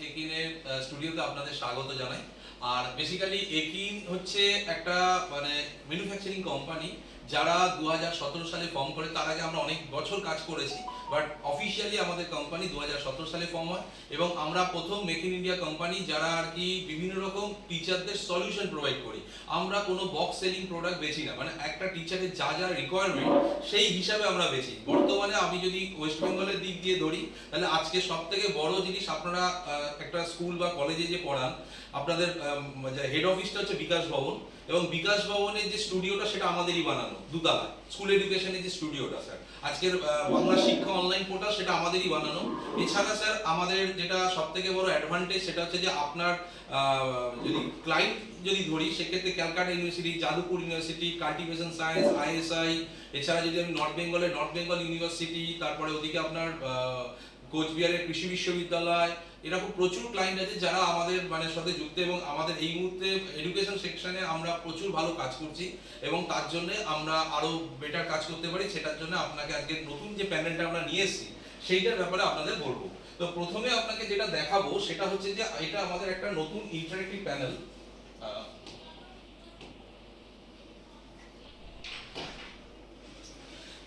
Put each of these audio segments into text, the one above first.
একিনের স্টুডিওতে আপনাদের স্বাগত জানাই। আর বেসিক্যালি একিন হচ্ছে একটা মানে ম্যানুফ্যাকচারিং কোম্পানি, যারা 2017 সালে ফর্ম করে। তার আগে আমরা অনেক বছর কাজ করেছি, বাট অফিসিয়ালি আমাদের কোম্পানি 2017 সালে ফর্ম হয়। এবং আমরা প্রথম মেক ইন ইন্ডিয়া কোম্পানি যারা আর কি বিভিন্ন রকম টিচারদের সলিউশন প্রোভাইড করি। আমরা কোনো বক্স সেলিং প্রোডাক্ট বেচি না, মানে একটা টিচারের যা যা রিকোয়ারমেন্ট সেই হিসাবে আমরা বেচি। বর্তমানে আমি যদি ওয়েস্ট বেঙ্গলের দিক দিয়ে ধরি, তাহলে আজকে সব থেকে বড় জিনিস, আপনারা একটা স্কুল বা কলেজে যে পড়ান, আপনাদের হেড অফিসটা হচ্ছে বিকাশ ভবন, এবং বিকাশ ভবনের যে স্টুডিওটা সেটা আমাদেরই বানানো, দুতলা স্কুল এডুকেশনের যে স্টুডিওটা স্যার, আজকের বাংলা শিক্ষা অনলাইন পোর্টাল সেটা আমাদেরই বানানো। এছাড়া স্যার আমাদের যেটা সব থেকে বড় অ্যাডভান্টেজ সেটা হচ্ছে যে আপনার যদি ক্লায়েন্ট যদি ধরি, সেক্ষেত্রে Calcutta university, Jadavpur university, cultivation science, ISI, এছাড়া যদি আমি নর্থ বেঙ্গল ইউনিভার্সিটি, তারপরে ওদিকে আপনার কোচবিহারের কৃষি বিশ্ববিদ্যালয়, এরকম প্রচুর ক্লায়েন্ট আছে যারা আমাদের মানে সাথে যুক্ত। এবং আমাদের এই মুহূর্তে এডুকেশন সেকশনে আমরা প্রচুর ভালো কাজ করছি, এবং তার জন্য আমরা আরো বেটার কাজ করতে পারি। সেটার জন্য আপনাকে আজকে নতুন যে প্যানেলটা আমরা নিয়ে এসেছি সেইটার ব্যাপারে আপনাদের বলবো। তো প্রথমে আপনাকে যেটা দেখাবো সেটা হচ্ছে যে এটা আমাদের একটা নতুন ইন্টারেক্টিভ প্যানেল।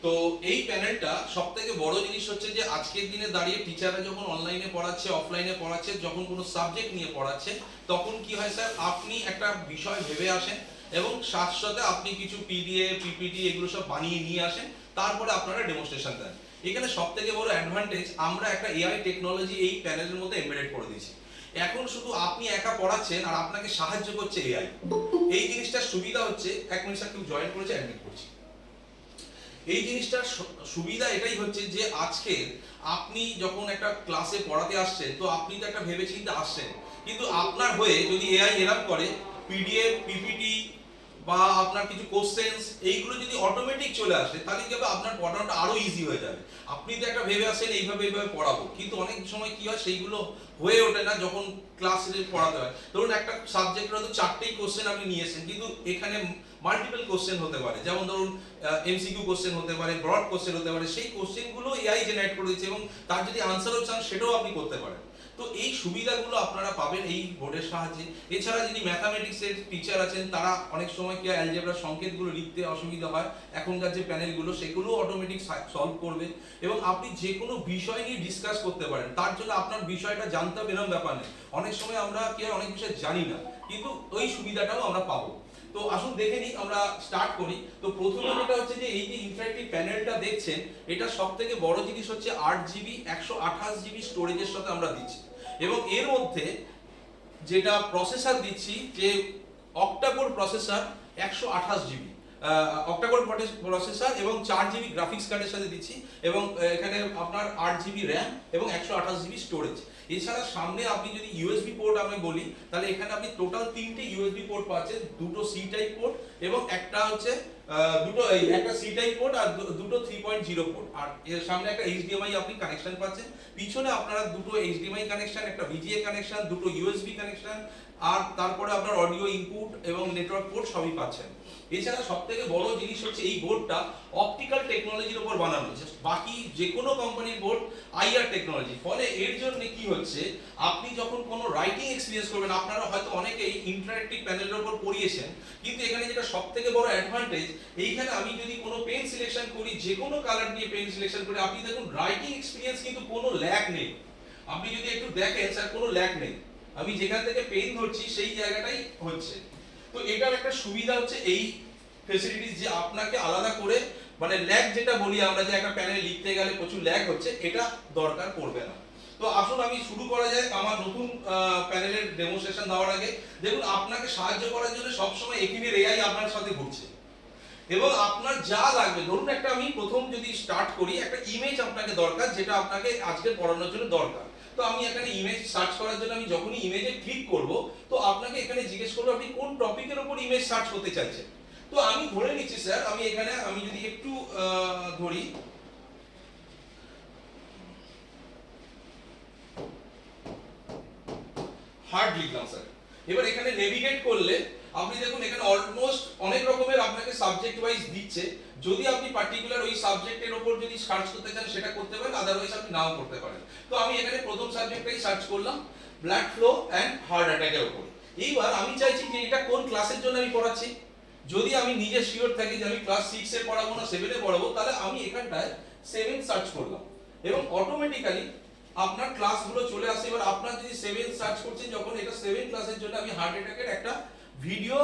তো এই প্যানেলটা সব থেকে বড় জিনিস হচ্ছে যে আজকের দিনে দাঁড়িয়ে টিচাররা যখন অনলাইনে পড়াচ্ছে, অফলাইনে পড়াচ্ছে, যখন কোনো সাবজেক্ট নিয়ে পড়াচ্ছে, তখন কি হয় স্যার, আপনি একটা বিষয় ভেবে আসেন এবং সাথে সাথে আপনি কিছু পিডিএফ, পিপিটি এগুলো সব বানিয়ে নিয়ে আসেন, তারপরে আপনারা ডেমনস্ট্রেশন দেন। এখানে সব থেকে বড় অ্যাডভান্টেজ, আমরা একটা এআই টেকনোলজি এই প্যানেলের মধ্যে এমবেডেড করে দিয়েছি। এখন শুধু আপনি একা পড়াচ্ছেন আর আপনাকে সাহায্য করছে এআই। এই জিনিসটার সুবিধা হচ্ছে, এক মিনিট স্যার, কেউ জয়েন করেছে, অ্যাডমিট করছি। এই জিনিসটার সুবিধা এটাই হচ্ছে যে আজকে আপনি যখন একটা ক্লাসে পড়াতে আসছেন, তো আপনি তো একটা ভেবেচিন্তে আসছেন, কিন্তু আপনার হয়ে যদি এআই এরম করে পিডিএফ, পিপিটি বা আপনার কিছু কোশ্চেন্স এইগুলো যদি অটোমেটিক চলে আসে, তাহলে কি হবে, আপনার পড়ানোটা আরো ইজি হয়ে যাবে। আপনি তো একটা ভেবে আসেন এইভাবে এইভাবে পড়াবো, কিন্তু অনেক সময় কি হয়, সেইগুলো হয়ে ওঠে না যখন ক্লাসে পড়াতে হয়। ধরুন একটা সাবজেক্টের হয়তো 4টেই কোশ্চেন আপনি নিয়েছেন, কিন্তু এখানে মাল্টিপল কোশ্চেন হতে পারে, যেমন ধরুন এমসিকিউ কোশ্চেন হতে পারে, ব্রড কোশ্চেন হতে পারে, সেই কোশ্চেনগুলো এআই জেনারেট করে দিচ্ছে, এবং তার যদি আনসারও চান সেটাও আপনি করতে পারেন। তো এই সুবিধাগুলো আপনারা পাবেন এই বোর্ডের সাহায্যে। এছাড়া যিনি ম্যাথামেটিক্সের টিচার আছেন, তারা অনেক সময় কি অ্যালজেব্রা সংকেতগুলো লিখতে অসুবিধা হয়, এখনকার যে প্যানেলগুলো সেগুলো অটোমেটিক সলভ করবে, এবং আপনি যে কোনো বিষয় নিয়ে ডিসকাস করতে পারেন। তার জন্য আপনার বিষয়টা জানতে হবে এরকম ব্যাপার নেই। অনেক সময় আমরা কি অনেক বিষয় জানি না, কিন্তু ওই সুবিধাটাও আমরা পাবো। তো আসুন দেখে নিই, আমরা স্টার্ট করি। তো প্রথমে যেটা হচ্ছে যে এই যে ইন্টারেক্টিভ প্যানেলটা দেখছেন, এটা সবথেকে বড় জিনিস হচ্ছে 8 জিবি 128 জিবি স্টোরেজের সাথে আমরা দিচ্ছি, এবং এর মধ্যে যেটা প্রসেসর দিচ্ছি, যে octa-core processor 128 GB octa-core processor, এবং 4 জিবি গ্রাফিক্স কার্ডের সাথে দিচ্ছি, এবং এখানে আপনার 8 জিবি র্যাম এবং 128 জিবি স্টোরেজ। এছাড়া সামনে আপনি যদি ইউএসবি পোর্ট আমি বলি, তাহলে এখানে আপনি টোটাল 3টে ইউএসবি পোর্ট পাচ্ছেন, দুটো সি টাইপ পোর্ট, এবং একটা হচ্ছে একটা সি টাইপ পোর্ট, আর দুটো 3.0 পোর্ট, আর এর সামনে একটা এইচডিএমআই আপনি কানেকশন পাচ্ছেন। পিছনে আপনারা দুটো এইচডিএমআই কানেকশন, একটা ভিজিএ কানেকশন, দুটো ইউএসবি কানেকশন, আর তারপরে আপনার অডিও ইনপুট এবং নেটওয়ার্ক পোর্ট সবই পাচ্ছেন। এছাড়া সবথেকে বড় জিনিস হচ্ছে এই বোর্ডটা অপটিক্যাল টেকনোলজির উপর বানানো হয়েছে। বাকি যে কোনো কোম্পানির বোর্ড আইআর টেকনোলজি, ফলে এর জন্য কি হচ্ছে, আপনি যখন কোনো রাইটিং এক্সপিরিয়েন্স করবেন, আপনারা হয়তো অনেকেই ইন্টারেক্টিভ প্যানেলের উপর পড়িয়েছেন, কিন্তু এখানে যেটা সবথেকে বড় অ্যাডভান্টেজ, এইখানে আমি যদি কোনো পেন সিলেকশন করি, যে কোনো কালার নিয়ে পেন সিলেকশন করি, আপনি দেখুন রাইটিং এক্সপিরিয়েন্স কিন্তু কোনো ল্যাগ নেই। আপনি যদি একটু দেখেন স্যার, কোনো ল্যাগ নেই, আমি যেখান থেকে পেন ধরছি সেই জায়গাটাই হচ্ছে। তো এটার একটা সুবিধা হচ্ছে এই ফ্যাসিলিটিস, যে আপনাকে আলাদা করে মানে ল্যাগ যেটা বলি আমরা, যে একটা প্যানেল লিখতে গেলে প্রচুর ল্যাগ হচ্ছে, এটা দরকার পড়বে না। তো আসুন আমি শুরু করা যায় আমার নতুন প্যানেলের ডেমনস্ট্রেশন দেওয়ার আগে। দেখুন, আপনাকে সাহায্য করার জন্য সবসময় একিনের এআই আপনার সাথে ঘুরছে, এবং আপনার যা লাগবে, ধরুন একটা আমি প্রথম যদি স্টার্ট করি, একটা ইমেজ আপনাকে দরকার, যেটা আপনাকে আজকে পড়ানোর জন্য দরকার। তো আমি এখানে ইমেজ সার্চ করার জন্য আমি যখনই ইমেজে ক্লিক করব, তো আপনাকে এখানে জিজ্ঞেস করবো আপনি কোন টপিকের উপর ইমেজ সার্চ করতে চাইছেন। তো আমি ধরে নিচ্ছি স্যার, আমি এখানে আমি যদি একটু ধরি, হার্ড লিখলাম স্যার। এবার এখানে নেভিগেট করলে আপনি দেখুন এখানে অলমোস্ট অনেক রকমের আপনাকে সাবজেক্ট ওয়াইজ দিচ্ছে। যদি আপনি পার্টিকুলার ওই সাবজেক্টের উপর যদি সার্চ করতে চান সেটা করতে পারেন, আদারওয়াইজ আপনি নাও করতে পারেন। তো আমি এখানে প্রথম সাবজেক্টটাই সার্চ করলাম, ব্লাড ফ্লো অ্যান্ড হার্ট অ্যাটাকের উপরে। এইবার আমি চাইছি যে এটা কোন ক্লাসের জন্য আমি পড়াচ্ছি। যদি আমি নিজে শিওর থাকি যে আমি ক্লাস 6 এ পড়াবো না 7 এ পড়াবো, তাহলে আমি এখানটায় 7 সার্চ করলাম এবং অটোমেটিক্যালি আপনার ক্লাসগুলো চলে আসে। এবার আপনার যদি 7 সার্চ করছেন, যখন এটা 7 ক্লাসের জন্য আমি হার্ট অ্যাটাকের একটা ভিডিও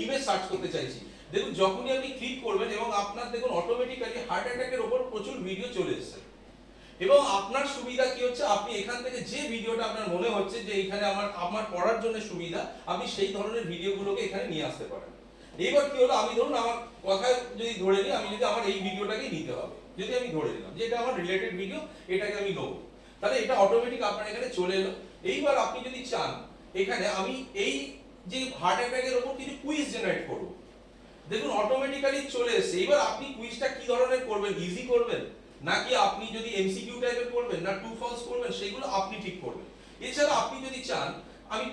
ইমেজ সার্চ করতে চাইছি, দেখুন যখনই আপনি ক্লিক করবেন এবং আপনার দেখুন অটোমেটিক্যালি হার্ট অ্যাটাকের উপর প্রচুর ভিডিও চলে এসেছে। এবং আপনার সুবিধা কি হচ্ছে, আপনি এখান থেকে যে ভিডিওটা আপনার মনে হচ্ছে যে এখানে আমার পড়ার জন্য সুবিধা, আপনি সেই ধরনের ভিডিওগুলোকে এখানে নিয়ে আসতে পারেন। এইবার কি হলো, আমি ধরুন আমার কথায় যদি ধরে নিই, আমি যদি আমার এই ভিডিওটাকেই নিতে হবে, যদি আমি ধরে নিলাম যে এটা আমার রিলেটেড ভিডিও, এটাকে আমি নেবো, তাহলে এটা অটোমেটিক আপনার এখানে চলে এলো। এইবার আপনি যদি চান এখানে আমি এই যে হার্ট অ্যাটাকের উপর কিছু কুইজ জেনারেট করব, দেখুন অটোমেটিক্যালি চলে এসেছে। এবার আপনি কুইজটা কি ধরনের করবেন, ইজি করবেন নাকি আপনি যদি এমসিকিউ টাইপের করবেন না ট্রু ফলস করবেন, সেগুলো আপনি ঠিক করবেন। এছাড়া আপনি যদি চান আমি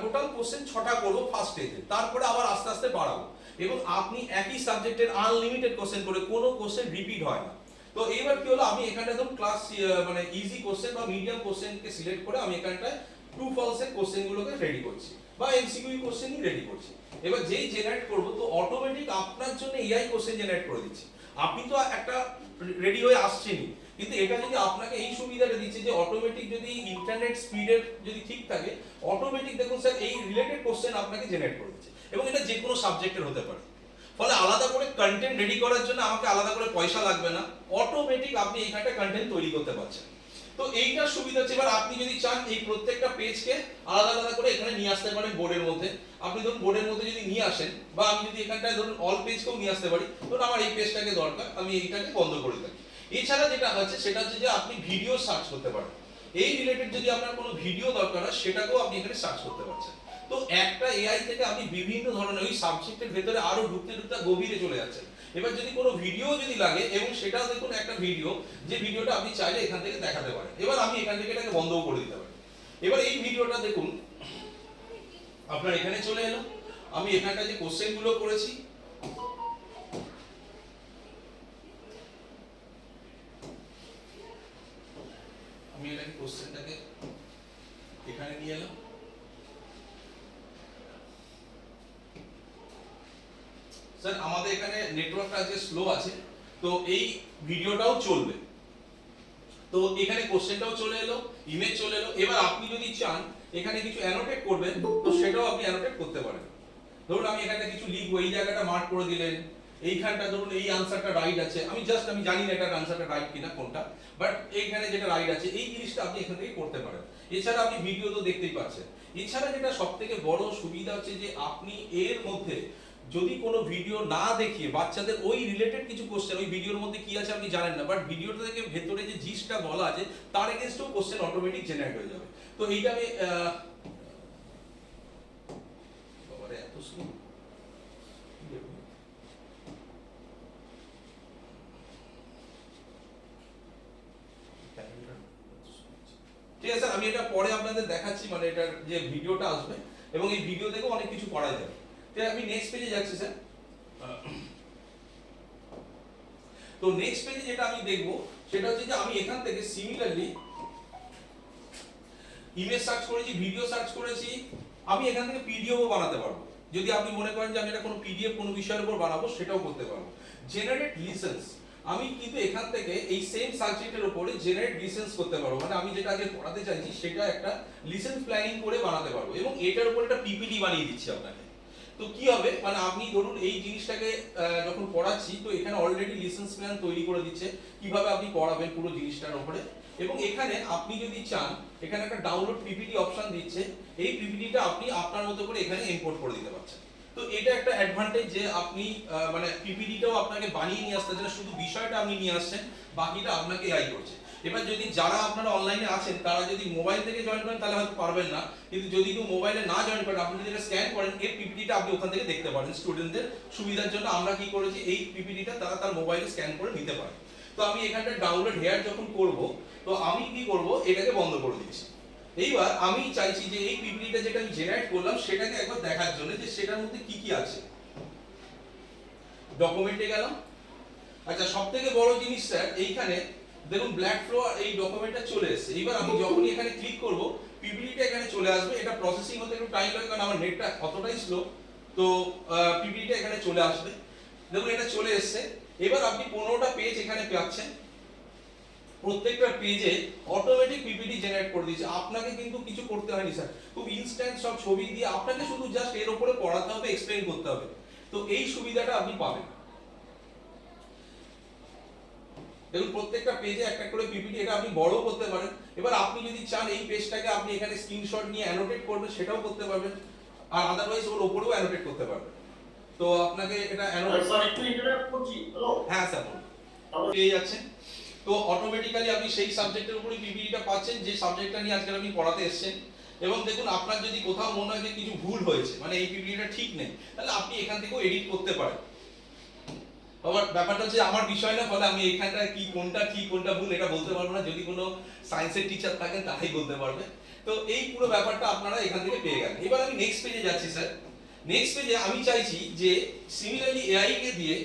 টোটাল কোশ্চেন 6টা করব ফার্স্ট স্টেজে, তারপরে আবার আস্তে আস্তে বাড়াবো এবং আপনি একই সাবজেক্টের আনলিমিটেড কোশ্চেন করে, কোনো কোশ্চেন রিপিট হয় না। তো এইবার কি হলো, আমি এখানটা একদম ক্লাস মানে ইজি কোশ্চেন বা মিডিয়াম কোশ্চেনকে সিলেক্ট করে আমি এখানটায় ট্রু ফলস এর কোশ্চেনগুলোকে রেডি করছি বা এমসিকিউ কোশ্চেনই রেডি করছি। এবার যেই জেনারেট করব, তো অটোমেটিক আপনার জন্য এআই কোশ্চেন জেনারেট করে দিচ্ছে। আপনি তো একটা রেডি হয়ে আসছেনই, কিন্তু এটা যদি আপনাকে এই সুবিধাটা দিচ্ছে যে অটোমেটিক যদি ইন্টারনেট স্পিডের যদি ঠিক থাকে, অটোমেটিক দেখুন স্যার এই রিলেটেড কোশ্চেন আপনাকে জেনারেট করে দিচ্ছে এবং এটা যে কোনো সাবজেক্টের হতে পারে। ফলে আলাদা করে কন্টেন্ট রেডি করার জন্য আমাকে আলাদা করে পয়সা লাগবে না, অটোমেটিক আপনি এইখানটা কন্টেন্ট তৈরি করতে পারছেন। তো এইটার সুবিধা হচ্ছে, এবার আপনি যদি চান এই প্রত্যেকটা পেজকে আলাদা আলাদা করে এখানে নিয়ে আসতে পারেন বোর্ডের মধ্যে। আপনি ধরুন বোর্ডের মধ্যে যদি নিয়ে আসেন, বা আমি যদি এখানটায় ধরুন অল পেজকেও নিয়ে আসতে পারি, ধরুন আমার এই পেজটাকে দরকার, আমি এইটাকে বন্ধ করে থাকি। এছাড়া যেটা হচ্ছে সেটা হচ্ছে যে আপনি ভিডিও সার্চ করতে পারেন, এই রিলেটেড যদি আপনার কোনো ভিডিও দরকার হয় সেটাকেও আপনি এখানে সার্চ করতে পারছেন। তো একটা এআই থেকে আপনি বিভিন্ন ধরনের ওই সাবজেক্টের ভেতরে আরো ঢুকতে ঢুকতে গভীরে চলে যাচ্ছেন। এবার যদি কোনো ভিডিও যদি লাগে, এবং সেটাও দেখুন একটা ভিডিও, যে ভিডিওটা আপনি চাইলে এখান থেকে দেখাতে পারেন। এবার আমি এখান থেকে এটাকে বন্ধও করে দিতে পারি। এবার এই ভিডিওটা দেখুন আপনার এখানে চলে এলো, আমি এখানটা যে কোশ্চেন গুলো করেছি, আমি এটাকে কোশ্চেনটাকে এখানে নিয়ে এলাম। স্যার আমাদের এখানে নেটওয়ার্কটা আজকে স্লো আছে, তো এই ভিডিওটাও চলবে। তো এখানে কোশ্চেনটাও চলে এলো, ইমেজ চলে এলো। এবার আপনি যদি চান এখানে কিছু অ্যানোটেট করবেন, তো সেটাও আপনি অ্যানোটেট করতে পারেন। ধরুন আমি এখানে কিছু লিখবো, এই জায়গাটা মার্ক করে দিলেন, এইখানটা ধরুন এই আনসারটা রাইট আছে, আমি জানি না এটার আনসারটা রাইট কিনা কোনটা, বাট এইখানে যেটা রাইট আছে এই জিনিসটা আপনি এখান থেকে করতে পারেন। এছাড়া আপনি ভিডিও তো দেখতেই পাচ্ছেন। এছাড়া যেটা সবথেকে বড় সুবিধা হচ্ছে যে আপনি এর মধ্যে যদি কোনো ভিডিও না দেখিয়ে বাচ্চাদের ওই রিলেটেড কিছু কোশ্চেন, ওই ভিডিওর মধ্যে কি আছে আপনি জানেন না, বাট ভিডিওটা থেকে ভেতরে যে জিনিসটা বলা আছে তার এগেইনস্টেও কোশ্চেন অটোমেটিক জেনারেট হয়ে যাবে। তো এইটা আমি বাবারে এত স্লো, ঠিক আছে স্যার, আমি এটা পরে আপনাদের দেখাচ্ছি, মানে এটার যে ভিডিওটা আসবে এবং এই ভিডিও দেখেও অনেক কিছু করা যাবে। ঠিক আছে, আমি নেক্সট পেজে যাচ্ছি স্যার। তো নেক্সট পেজে যেটা আমি দেখবো সেটা হচ্ছে যে আমি এখান থেকে সিমিলারলি ইমেজ সার্চ করেছি, ভিডিও সার্চ করেছি, আমি এখান থেকে পিডিএফও বানাতে পারবো। যদি আপনি মনে করেন যে আমি এটা কোনো পিডিএফ কোনো বিষয়ের উপর বানাবো, সেটাও করতে পারবো। জেনারেট লিসেন্স, আমি কিন্তু এখান থেকে এই সেম সাবজেক্টের উপরে জেনারেট লিসেন্স করতে পারবো, মানে আমি যেটা আগে পড়াতে চাইছি সেটা একটা লিসেন্স প্ল্যানিং করে বানাতে পারবো এবং এটার উপর একটা পিপিটি বানিয়ে দিচ্ছি আপনাকে। তো কি হবে, মানে আপনি ধরুন এই জিনিসটাকে যখন পড়াচ্ছি, তো এখানে অলরেডি লিসেন্স প্ল্যান তৈরি করে দিচ্ছে কিভাবে আপনি পড়াবেন পুরো জিনিসটার উপরে। এবং এখানে আপনি যদি চান এখানে একটা ডাউনলোড পিপিটি অপশন দিচ্ছে, এই পিপিটিটা আপনি আপনার মতো করে এখানে ইম্পোর্ট করে দিতে পারছেন। তো এটা একটা অ্যাডভান্টেজ যে আপনি মানে পিপিটিটাও আপনাকে বানিয়ে নিয়ে আসতে হচ্ছে না, শুধু বিষয়টা আপনি নিয়ে আসছেন, বাকিটা আপনাকে এআই করছে। এবার যদি যারা আপনারা অনলাইনে আছেন তারা যদি মোবাইল থেকে জয়েন করেন তাহলে হয়তো পারবেন না, কিন্তু যদি কেউ মোবাইলে না জয়েন করেন, আপনি যদি স্ক্যান করেন এই পিপিটিটা আপনি ওখান থেকে দেখতে পারেন। স্টুডেন্টদের সুবিধার জন্য আমরা কি করেছি, এই পিপিটিটা তারা তার মোবাইলে স্ক্যান করে নিতে পারে। তো আমি এখানটা ডাউনলোড হেয়ার যখন করব, তো আমি কি করব, এটাকে বন্ধ করে দিচ্ছি। এইবার আমি চাইছি যে এই পিপিটিটা যেটা আমি জেনারেট করলাম সেটাকে একবার দেখার জন্য যে সেটার মধ্যে কি কি আছে। ডকুমেন্টে গেলাম। আচ্ছা, সবথেকে বড় জিনিস স্যার এইখানে দেখুন ব্ল্যাক ফ্লো এই ডকুমেন্টটা চলে এসেছে। এবার আমি যখনই এখানে ক্লিক করব পিপিটিটা এখানে চলে আসবে। এটা প্রসেসিং হতে একটু টাইম লাগে কারণ আমার নেটটা অতটাই স্লো। তো পিপিটিটা এখানে চলে আসবে। দেখুন এটা চলে এসেছে। এবার আপনি 15টা পেজ এখানে পাচ্ছেন। প্রত্যেকটা পেজে অটোমেটিক পিপিটি জেনারেট করে দিয়েছে, আপনাকে কিন্তু কিছু করতে হয়নি স্যার, খুব ইনস্ট্যান্ট সব ছবি দিয়ে আপনাকে শুধু জাস্ট এর উপরে পড়াতে হবে, এক্সপ্লেইন করতে হবে। তো এই সুবিধাটা আপনি পাবেন। দেখুন প্রত্যেকটা পেজে একটা করে পিপিটি, এটা আপনি বড় করতে পারেন। এবার আপনি যদি চান এই পেজটাকে আপনি এখানে স্ক্রিনশট নিয়ে অ্যানোটেট করবেন, সেটাও করতে পারবেন, আর আদারওয়াইজ ওর উপরেও অ্যানোটেট করতে পারবেন। তো আপনাকে এটা অ্যানোটেট, স্যার একটু ইন্টারাপ্ট করছি। হ্যালো, হ্যাঁ স্যার পেয়ে যাচ্ছেন। তো অটোমেটিক্যালি আপনি সেই সাবজেক্টের উপরে পিপিটিটা পাচ্ছেন যে সাবজেক্টটা নিয়ে আজকে আপনি পড়াতে এসেছেন। এবং দেখুন আপনার যদি কোথাও মনে হয় যে কিছু ভুল হয়েছে, মানে এই পিপিটিটা ঠিক নেই, তাহলে আপনি এখান থেকেও এডিট করতে পারেন। আবার ব্যাপারটা হচ্ছে আমার বিষয় না, ফলে আমি এখানটা কি কোনটা ঠিক কোনটা ভুল এটা বলতে পারবো না, যদি কোনো সায়েন্সের টিচার থাকেন তারাই বলতে পারবে। তো এই পুরো ব্যাপারটা আপনারা এখান থেকে পেয়ে গেলেন। এবার আমি নেক্সট পেজে যাচ্ছি স্যার। নেক্সট পেজে আমি চাইছি যে সিমিলারলি এআই কে দিয়ে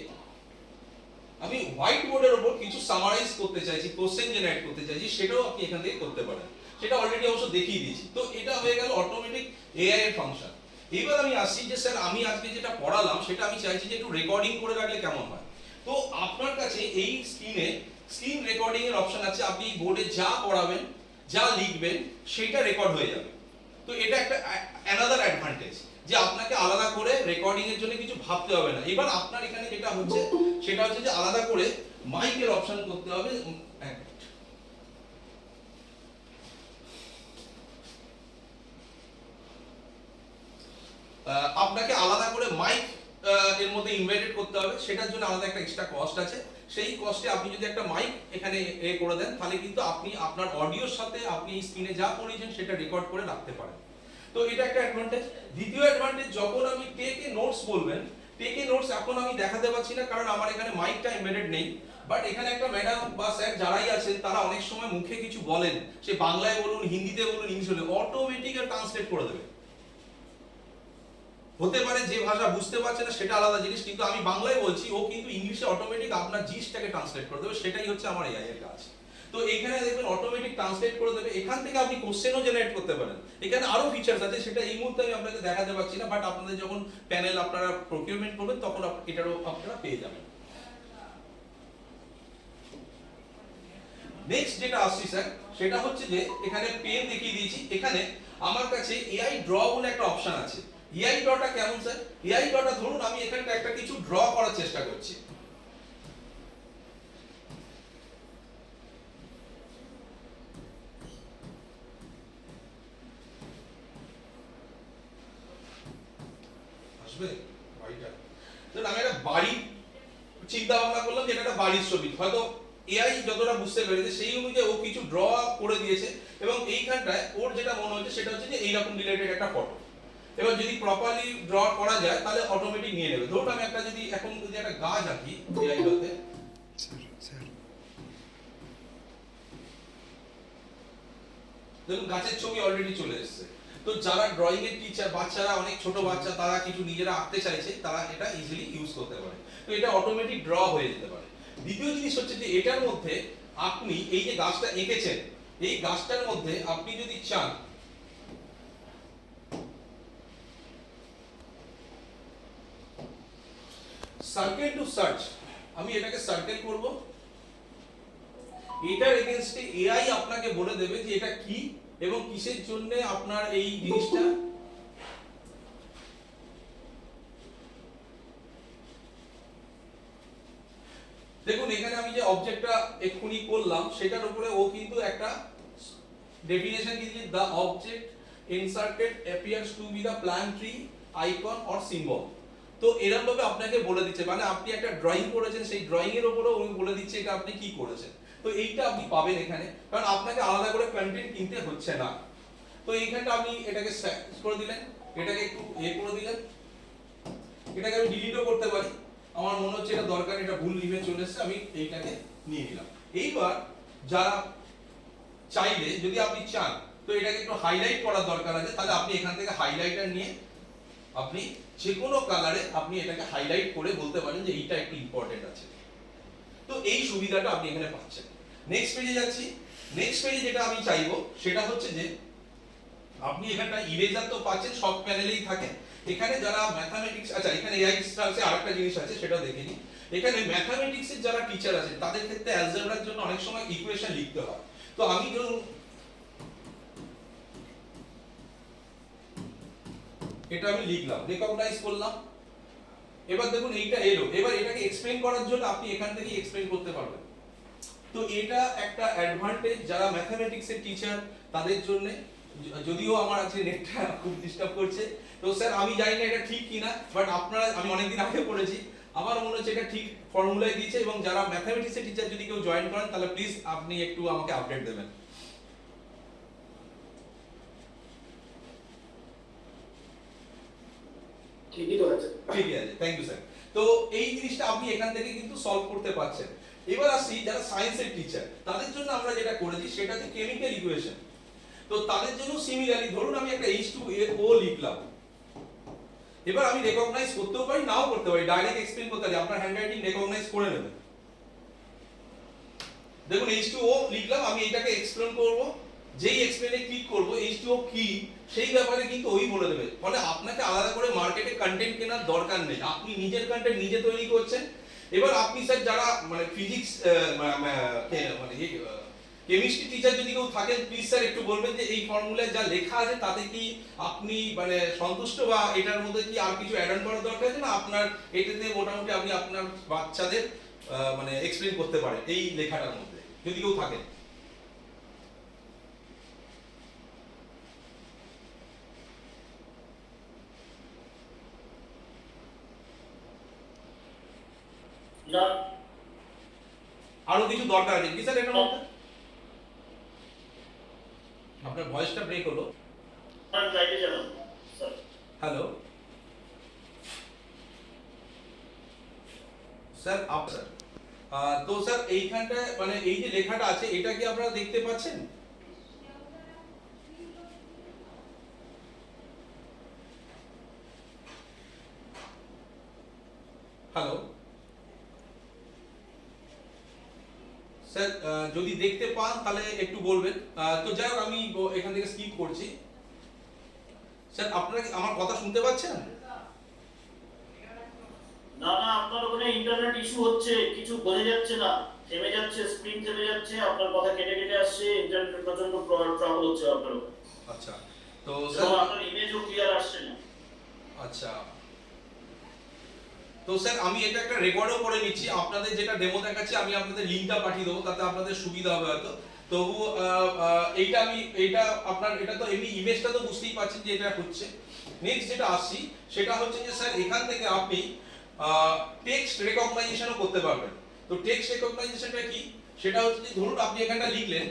আমি হোয়াইট বোর্ডের উপর কিছু সামারাইজ করতে চাইছি, কোশ্চেন জেনারেট করতে চাইছি, সেটাও আপনি এখান থেকে করতে পারেন। সেটা অলরেডি অবশ্য দেখিয়ে দিয়েছি। তো এটা হয়ে গেল অটোমেটিক এআই এর ফাংশন। এবার আমি আসছি যে স্যার আমি আজকে যেটা পড়ালাম সেটা আমি চাইছি যে একটু রেকর্ডিং করে রাখলে কেমন হয়। তো আপনার কাছে এই স্ক্রিন রেকর্ডিং এর অপশন আছে। আপনি বোর্ডে যা পড়াবেন, যা লিখবেন সেটা রেকর্ড হয়ে যাবে। তো এটা একটা অ্যানাদার অ্যাডভান্টেজ যে আপনাকে আলাদা করে রেকর্ডিং এর জন্য কিছু ভাবতে হবে না। এবার আপনার এখানে যেটা হচ্ছে সেটা হচ্ছে যে আলাদা করে মাইকের অপশন করতে হবে। আপনাকে আলাদা করে মাইক এর মধ্যে ইনভাইটেড করতে হবে, সেটার জন্য আলাদা একটা এক্সট্রা কস্ট আছে। সেই কস্টে আপনি যদি একটা মাইক এখানে করে দেন, তাহলে কিন্তু আপনি আপনার অডিওর সাথে আপনি স্ক্রিনে যা পড়েছেন সেটা রেকর্ড করে রাখতে পারেন। তো এটা একটা অ্যাডভান্টেজ। দ্বিতীয় অ্যাডভান্টেজ, যখন আমি টেক এ নোটস বলবেন, টেক এ নোটস এখন আমি দেখাতে পাচ্ছি না কারণ আমার এখানে মাইকটা এমবেডেড নেই। বাট এখানে একটা ম্যাডাম বা স্যার যারাই আছেন তারা অনেক সময় মুখে কিছু বলেন, সে বাংলায় বলুন, হিন্দিতে বলুন, ইংলিশে বলুন, অটোমেটিক ট্রান্সলেট করে দেবে। হতে পারে যে ভাষা বুঝতে পারছে না সেটা আলাদা জিনিস, কিন্তু আমি বাংলায় বলছি, ও কিন্তু ইংলিশে অটোমেটিক আপনার জিনিসটাকে ট্রান্সলেট করে দেবে। সেটাই হচ্ছে আমার এআই এর কাজ। তো এখানে দেখবেন অটোমেটিক ট্রান্সলেট করে দেবে। এখান থেকে আপনি কোশ্চেনও জেনারেট করতে পারেন। এখানে আরো ফিচারস আছে, সেটা এই মুহূর্তে আমি আপনাকে দেখাতে পারছি না, বাট আপনাদের যখন প্যানেল আপনারা প্রকিউরমেন্ট করবেন তখন এটারও আপনারা পেয়ে যাবেন। নেক্সট যেটা আসছি স্যার, সেটা হচ্ছে যে এখানে পেন দেখিয়ে দিয়েছি। এখানে আমার কাছে এআই ড্র বলে একটা অপশন আছে। এআই ড্রটা কেমন স্যার? এআই ড্রটা ধরুন আমি এখানটা একটা কিছু ড্র করার চেষ্টা করছি। আসবে বাড়িটা, ধরুন আমি একটা বাড়ি চিন্তা ভাবনা করলাম যে এটা একটা বাড়ির ছবি, হয়তো এআই যতটা বুঝতে পেরেছে সেই অনুযায়ী ও কিছু ড্র করে দিয়েছে, এবং এইখানটায় ওর যেটা মনে হচ্ছে সেটা হচ্ছে যে এইরকম রিলেটেড একটা ফটো। এবার যদি প্রপারলি ড্র করা যায় তাহলে অটোমেটিক নিয়ে নেবে। ধরুন আমি একটা যদি এখন যদি একটা গাছ আঁকি এআই ড্রতে, দেখুন গাছের ছবি অলরেডি চলে এসেছে। তো যারা ড্রয়িং এর টিচার, বাচ্চারা অনেক ছোট বাচ্চা, তারা কিছু নিজেরা আঁকতে চাইছে, তারা এটা ইজিলি ইউজ করতে পারে। তো এটা অটোমেটিক ড্র হয়ে যেতে পারে। দ্বিতীয় জিনিস হচ্ছে যে এটার মধ্যে আপনি এই যে গাছটা এঁকেছেন, এই গাছটার মধ্যে আপনি যদি চান সার্কেল টু সার্চ, আমি এটাকে সার্কেল করব। এটার এগেইনস্টে এআই আপনাকে বলে দেবে যে এটা কি এবং কিসের জন্য আপনার এই জিনিসটা। দেখুন এখানে আমি যে অবজেক্টটা এক্ষুনি করলাম সেটার উপরে ও কিন্তু একটা ডেফিনেশন দিয়েছে, the object inserted appears to be the plant tree icon or symbol। তো এরকম ভাবে আপনাকে বলে দিচ্ছে, মানে আপনি একটা ড্রয়িং করেছেন, সেই ড্রয়িং এর উপরে ও বলে দিচ্ছে এটা আপনি কি করেছেন। তো এইটা আপনি পাবেন এখানে, কারণ আপনাকে আলাদা করে কন্টেন্ট কিনতে হচ্ছে না। তো এইখানটা আপনি এটাকে সার্চ করে দিলেন, এটাকে একটু করে দিলেন, এটাকে আমি ডিলিটও করতে পারি, আমার মনে হচ্ছে এটা দরকার, এটা ভুল ইমেজ চলে এসেছে, আমি এইটাকে নিয়ে নিলাম। এইবার যারা চাইলে, যদি আপনি চান তো এটাকে একটু হাইলাইট করার দরকার আছে, তাহলে আপনি এখান থেকে হাইলাইটার নিয়ে আপনি যে কোনো কালারে আপনি এটাকে হাইলাইট করে বলতে পারেন যে এইটা একটু ইম্পর্টেন্ট আছে। তো এই সুবিধাটা আপনি এখানে পাচ্ছেন। নেক্সট পেজে যাচ্ছি। নেক্সট পেজে যেটা আমি চাইবো সেটা হচ্ছে যে আপনি এখানটা ইরেজার তো পাচ্ছেন, সব প্যানেলেই থাকে। এখানে যারা ম্যাথমেটিক্স, আচ্ছা এখানে এআই স্টার্সে আরেকটা জিনিস আছে সেটা দেখে নিই। এখানে ম্যাথমেটিক্সের যারা টিচার আছেন তাদের ক্ষেত্রে অ্যালজেব্রার জন্য অনেক সময় ইকুয়েশন লিখতে হয়। তো আমি ধরুন এটা আমি লিখলাম, রেকগনাইজ করলাম, এবার দেখুন এইটা এলো, এবার এটাকে এক্সপ্লেইন করার জন্য আপনি এখান থেকে এক্সপ্লেইন করতে পারবেন। তো এটা একটা অ্যাডভান্টেজ যারা ম্যাথমেটিক্সের টিচার তাদের জন্য। যদিও আমার আজকে নেটটা খুব ডিস্টার্ব করছে, তো স্যার আমি জানি না এটা ঠিক কিনা, বাট আপনারা, আমি অনেকদিন আগে পড়েছি, আমার মনে হচ্ছে এটা ঠিক ফর্মুলাই দিয়েছে। এবং যারা ম্যাথমেটিক্সের টিচার যদি কেউ জয়েন করেন তাহলে প্লিজ আপনি একটু আমাকে আপডেট দেবেন। ঠিকই তো আছে। ঠিক আছে, থ্যাংক ইউ স্যার। তো এই জিনিসটা আপনি এখান থেকে কিন্তু সলভ করতে পারছেন। এবার আসি যারা সায়েন্সের টিচার, তাদের জন্য আমরা যেটা করেছি সেটা হচ্ছে কেমিক্যাল ইকুয়েশন। তো তাদের জন্য সিমিলারলি ধরুন আমি একটা H2O লিখলাম, এবার আমি রেকগনাইজ করতেও পারি, নাও করতে পারি, ডাইরেক্ট এক্সপ্লেইন করতে পারি, আপনার হ্যান্ডরাইটিং রেকগনাইজ করে নেবে। দেখুন H2O লিখলাম, আমি এটাকে এক্সপ্লেইন করব, যেই এক্সপ্লেইনে ক্লিক করব H2O কি সেই ব্যাপারে কিন্তু ওই বলে দেবে। ফলে আপনাকে আলাদা করে মার্কেটে কন্টেন্ট কেনার দরকার নেই, আপনি নিজের কন্টেন্ট নিজে তৈরি করছেন। এবার আপনি স্যার যারা মানে ফিজিক্স মানে কেমিস্ট্রি টিচার যদি কেউ থাকেন, প্লিজ স্যার একটু বলবেন যে এই ফর্মুলায় যা লেখা আছে তাতে কি আপনি মানে সন্তুষ্ট, বা এটার মধ্যে কি আর কিছু অ্যাড অন করার দরকার আছে না, আপনার এটাতে মোটামুটি আপনি আপনার বাচ্চাদের মানে এক্সপ্লেইন করতে পারেন এই লেখাটার মধ্যে, যদি কেউ থাকেন। না, আরো কিছু দরকার আছে কি স্যার এটার মধ্যে? আপনার ভয়েসটা ব্রেক হলো। আমার গাইডে জানান স্যার। হ্যালো স্যার, স্যার তো স্যার এইখানটায় মানে এই যে লেখাটা আছে এটা কি আপনারা দেখতে পাচ্ছেন? হ্যালো স্যার, যদি দেখতে পান তাহলে একটু বলবেন। তো যাই হোক আমি এখান থেকে স্কিপ করছি। স্যার আপনারা কি আমার কথা শুনতে পাচ্ছেন? না না, আপনার ওখানে ইন্টারনেট ইস্যু হচ্ছে, কিছু বোঝা যাচ্ছে না, থেমে যাচ্ছে, স্ক্রিন থেমে যাচ্ছে, আপনার কথা কেটে কেটে আসছে, ইন্টারনেটের প্রচন্ড ট্রাবল হচ্ছে আপনার ওখানে। আচ্ছা তো এবং স্যার, আপনার ইমেজও ক্লিয়ার আসছে না। আচ্ছা তো স্যার আমি এটা একটা রেকর্ডও করে নিচ্ছি, আপনাদের যেটা ডেমো দেখাচ্ছি আমি আপনাদের লিংকটা পাঠিয়ে দেবো, তাতে আপনাদের সুবিধা হবে হয়তো। তবু এইটা আমি এইটা আপনার এটা তো এমনি ইমেজটা তো বুঝতেই পারছেন যে এটা হচ্ছে। নেক্সট যেটা আসছি সেটা হচ্ছে যে স্যার এখান থেকে আপনি টেক্সট রেকগনাইজেশনও করতে পারবেন। তো টেক্সট রেকগনাইজেশনটা কি, সেটা হচ্ছে যে ধরুন আপনি এখানটা লিখলেন,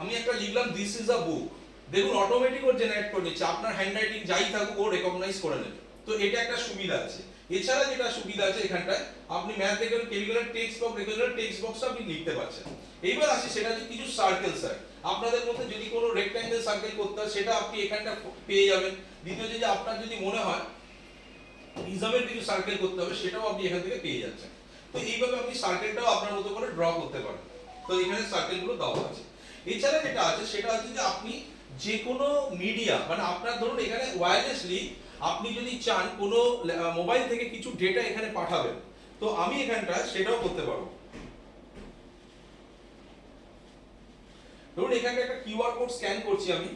আমি একটা লিখলাম দিস ইজ আ বুক, দেখুন অটোমেটিক ও জেনারেট করে দিচ্ছে, আপনার হ্যান্ডরাইটিং যাই থাকুক ও রেকগনাইজ করে নেবে। তো এটা একটা সুবিধা আছে। এছাড়া যেটা সুবিধা আছে এখানটায়, আপনি math regular curricular text box, regular text box আপনি লিখতে পারছেন। এইবার আসি সেটা হচ্ছে কিছু সার্কেল স্যার, আপনাদের মধ্যে যদি কোনো রেক্ট্যাঙ্গেল সার্কেল করতে হয় সেটা আপনি এখানটা পেয়ে যাবেন। দ্বিতীয় যে আপনার যদি মনে হয় প্রিজমের কিছু সার্কেল করতে হবে সেটাও আপনি এখান থেকে পেয়ে যাচ্ছেন। তো এইভাবে আপনি সার্কেলটাও আপনার মতো করে ড্র করতে পারেন। তো এখানে সার্কেলগুলো দেওয়া আছে। এছাড়া যেটা আছে সেটা হচ্ছে যে আপনি যে কোনো মিডিয়া মানে আপনার ধরুন এখানে ওয়্যারলেসলি আপনি যদি চান কোনো মোবাইল থেকে কিছু ডেটা এখানে পাঠাবেন, তো আমি এখানটা সেটাও করতে পারবো। ধরুন এখানটা একটা কিউআর কোড স্ক্যান করছি আমি,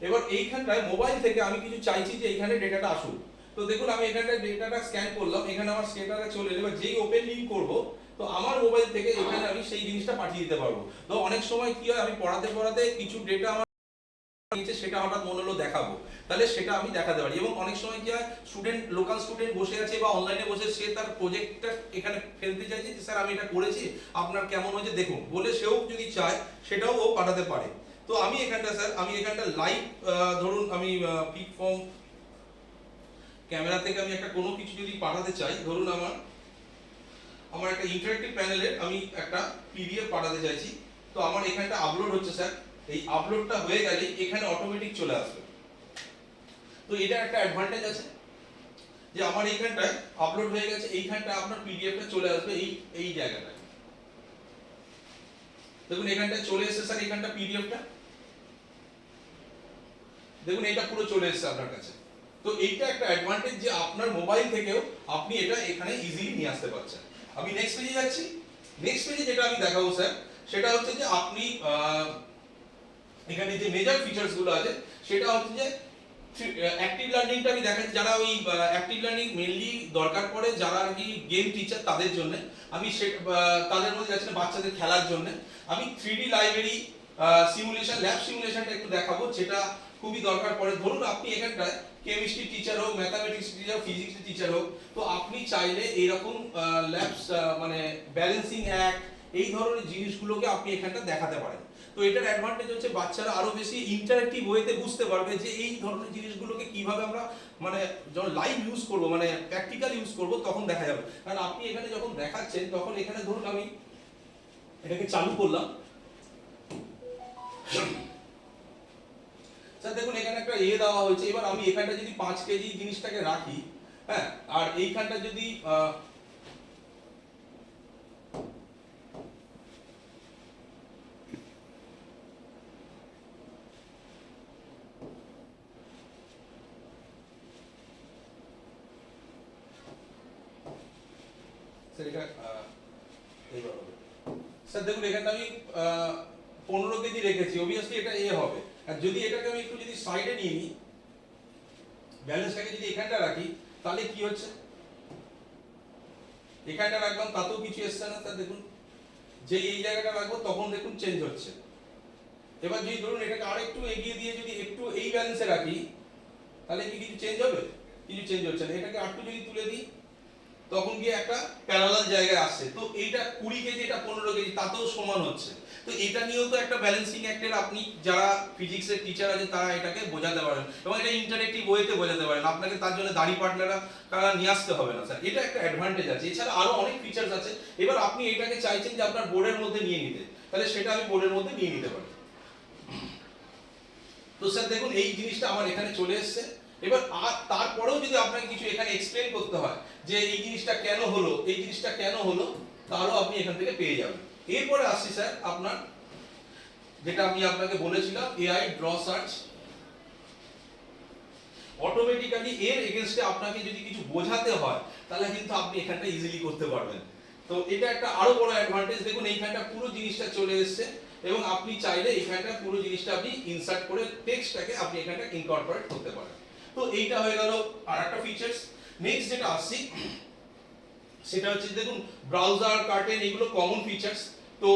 এবার এইখানটায় মোবাইল থেকে আমি কিছু চাইছি যে এখানে ডেটাটা আসুক। তো দেখুন আমি এখানটায় ডেটাটা স্ক্যান করলাম, এখানে আমার স্ক্যানারে চলে এলো, এবার যেই ওপেন লিংক করব তো আমার মোবাইল থেকে এখানে আমি সেই জিনিসটা পাঠিয়ে দিতে পারবো। তো অনেক সময় কি হয়, আমি পড়াতে পড়াতে কিছু ডেটা আমার নিচে সেটা হঠাৎ মনে হলো দেখাবো, তাহলে সেটা আমি দেখাতে পারি। এবং অনেক সময় কি হয়, স্টুডেন্ট লোকাল স্টুডেন্ট বসে আছে বা অনলাইনে বসে সে তার প্রজেক্টটা এখানে ফেলতে চাইছে যে স্যার আমি এটা করেছি আপনার কেমন হয়েছে দেখুন বলে, সেও যদি চায় সেটাও ও পাঠাতে পারে। তো আমি এখানটা স্যার আমি এখানটা লাইভ ধরুন আমি পিক ফর্ম ক্যামেরা থেকে আমি একটা কোনো কিছু যদি পাঠাতে চাই, ধরুন আমার আমার একটা ইন্টারেক্টিভ প্যানেলের আমি একটা পিডিএফ পাঠাতে চাইছি, তো আমার এখানটা আপলোড হচ্ছে স্যার, এই আপলোডটা হয়ে গেলে এখানে অটোমেটিক চলে আসবে। তো এটা একটা অ্যাডভান্টেজ আছে যে আমার এইখানটায় আপলোড হয়ে গেছে, এইখানটা আপনার পিডিএফটা চলে আসবে এই এই জায়গাটায়। দেখুন এখানটা চলে এসেছে স্যার, এখানটা পিডিএফটা দেখুন, এটা পুরো চলে এসেছে আপনার কাছে। তো এইটা একটা অ্যাডভান্টেজ যে আপনার মোবাইল থেকেও আপনি এটা এখানে ইজিলি নিয়ে আসতে পারছেন। আমি নেক্সট পেজে যাচ্ছি। নেক্সট পেজে যেটা আমি দেখাবো স্যার, সেটা হচ্ছে যে আপনি এখানে যে মেজর ফিচার্স গুলো আছে সেটা হচ্ছে যে অ্যাক্টিভ লার্নিংটা আমি দেখাচ্ছি। যারা ওই অ্যাক্টিভ লার্নিং মেইনলি দরকার পড়ে, যারা আর কি গেম টিচার তাদের জন্য আমি তাদের মধ্যে যাচ্ছি না, বাচ্চাদের খেলার জন্য আমি 3D লাইব্রেরি সিমুলেশন, ল্যাব সিমুলেশনটা একটু দেখাবো, যেটা খুবই দরকার পড়ে। ধরুন আপনি এখানটায় কেমিস্ট্রি টিচার হোক, ম্যাথামেটিক্স টিচার, ফিজিক্স টিচার হোক, তো আপনি চাইলে এইরকম ল্যাবস মানে ব্যালেন্সিং অ্যাক্ট এই ধরনের জিনিসগুলোকে আপনি এখানটা দেখাতে পারেন। তো এটার অ্যাডভান্টেজ হচ্ছে বাচ্চারা আরো বেশি ইন্টারঅ্যাক্টিভ ওয়েতে বুঝতে পারবে যে এই ধরনের জিনিসগুলোকে কিভাবে আমরা মানে যখন লাইভ ইউজ করব, মানে প্র্যাকটিক্যাল ইউজ করব, তখন দেখা যাবে। কারণ আপনি এখানে যখন দেখাচ্ছেন তখন এখানে ধরুন আমি এটাকে চালু করলাম, স্যার দেখুন এখানে একটা দেওয়া হয়েছে। এবার আমি এখানটা যদি 5 কেজি জিনিসটাকে রাখি, হ্যাঁ, আর এইখানটা যদি স্যার দেখুন এখানটা আমি 15 কেজি রেখেছি, অবভিয়াসলি এটা হবে। আর যদি এটাকে আমি একটু যদি সাইডে নিয়ে নিই, ব্যালেন্সটাকে যদি এখানটা রাখি, তাহলে কি হচ্ছে, এখানটা রাখলাম তাতেও কিছু এসছে না স্যার। দেখুন যে এই জায়গাটা রাখবো তখন দেখুন চেঞ্জ হচ্ছে। এবার যদি ধরুন এটাকে আরেকটু এগিয়ে দিয়ে যদি একটু এই ব্যালেন্সে রাখি, তাহলে কি কিছু চেঞ্জ হবে? কিছু চেঞ্জ হচ্ছে না। এটাকে আরেকটু যদি তুলে দিই, তখন গিয়ে একটা প্যারালাল জায়গায় আসছে। তো এইটা 20 কেজি, এটা 15 কেজি, তাতেও সমান হচ্ছে। তো এটা নিয়েও তো একটা ব্যালেন্সিং অ্যাক্টের আপনি যারা ফিজিক্সের টিচার আছে তারা এটাকে বোঝাতে পারেন, এবং এটা ইন্টারেক্টিভ ওয়েতে বোঝাতে পারেন। আপনাকে তার জন্য দাড়ি পার্টনাররা নিয়ে আসতে হবে না স্যার। এটা একটা অ্যাডভান্টেজ আছে। এছাড়া আরো অনেক ফিচার্স আছে। এবার আপনি এটাকে চাইছেন যে আপনার বোর্ডের মধ্যে নিয়ে নিতে, তাহলে সেটা আমি বোর্ডের মধ্যে নিয়ে নিতে পারি। তো স্যার দেখুন এই জিনিসটা আমার এখানে চলে এসেছে। এবার আর তারপরেও যদি আপনাকে কিছু এখানে এক্সপ্লেন করতে হয় যে এই জিনিসটা কেন হলো, এই জিনিসটা কেন হলো, তাহলেও আপনি এখান থেকে পেয়ে যাবেন। এরপরে আসছি স্যার আপনার, যেটা আমি আপনাকে বলেছিলাম, এআই ড্র সার্চ। অটোমেটিক্যালি এর এগেইনস্টে আপনাকে যদি কিছু বোঝাতে হয়, তাহলে কিন্তু আপনি এখানটা ইজিলি করতে পারবেন। তো এটা একটা আরো বড় অ্যাডভান্টেজ। দেখুন এইখানটা পুরো জিনিসটা চলে এসেছে, এবং আপনি চাইলে এইখানটা পুরো জিনিসটা আপনি ইনসার্ট করে টেক্সটটাকে আপনি এখানটা ইনকর্পোরেট করতে পারেন। তো এইটা হয়ে গেল আরেকটা ফিচার্স। নেক্সট যেটা আসছি সেটা হচ্ছে দেখুন ব্রাউজার, কার্টেন, এগুলো কমন ফিচার্স। তো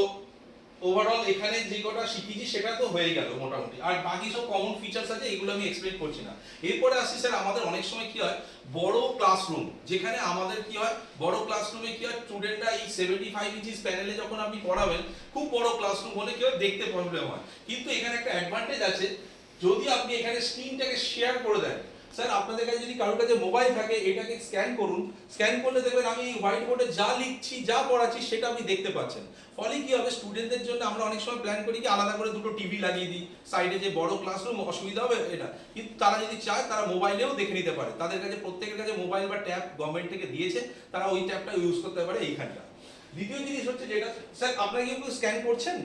ওভারঅল এখানে যে কটা শিখেছি সেটা তো হয়ে গেল মোটামুটি, আর বাকি সব কমন ফিচার্স আছে, এগুলো আমি এক্সপ্লেন করছি না। এরপরে আসছি স্যার আমাদের অনেক সময় কি হয়, বড় ক্লাসরুম, যেখানে আমাদের কি হয়, বড় ক্লাসরুমে কি হয়, স্টুডেন্টরা এই 75 ইঞ্চিস প্যানেলে যখন আপনি পড়াবেন, খুব বড় ক্লাসরুম হলে কি হয়, দেখতে প্রবলেম হয়। কিন্তু এখানে একটা অ্যাডভান্টেজ আছে, যদি আপনি এখানে স্ক্রিনটাকে শেয়ার করে দেন। স্যার আপনাদের কাছে যদি কারোর কাছে মোবাইল থাকে, এটাকে স্ক্যান করুন, স্ক্যান করলে দেখবেন আমি হোয়াইট বোর্ডে যা লিখছি, যা পড়াচ্ছি সেটা আপনি দেখতে পাচ্ছেন। ফলে কি হবে, স্টুডেন্টদের জন্য আমরা অনেক সময় প্ল্যান করি কি আলাদা করে দুটো টিভি লাগিয়ে দিই সাইডে, যে বড় ক্লাসরুম, অসুবিধা হবে এটা। কিন্তু তারা যদি চায় তারা মোবাইলেও দেখে নিতে পারে। তাদের কাছে প্রত্যেকের কাছে মোবাইল বা ট্যাব গভর্নমেন্ট থেকে দিয়েছে, তারা ওই ট্যাবটা ইউজ করতে পারে এইখানটা। দ্বিতীয় জিনিস হচ্ছে যেটা, স্যার আপনারা কি একটু স্ক্যান করছেন?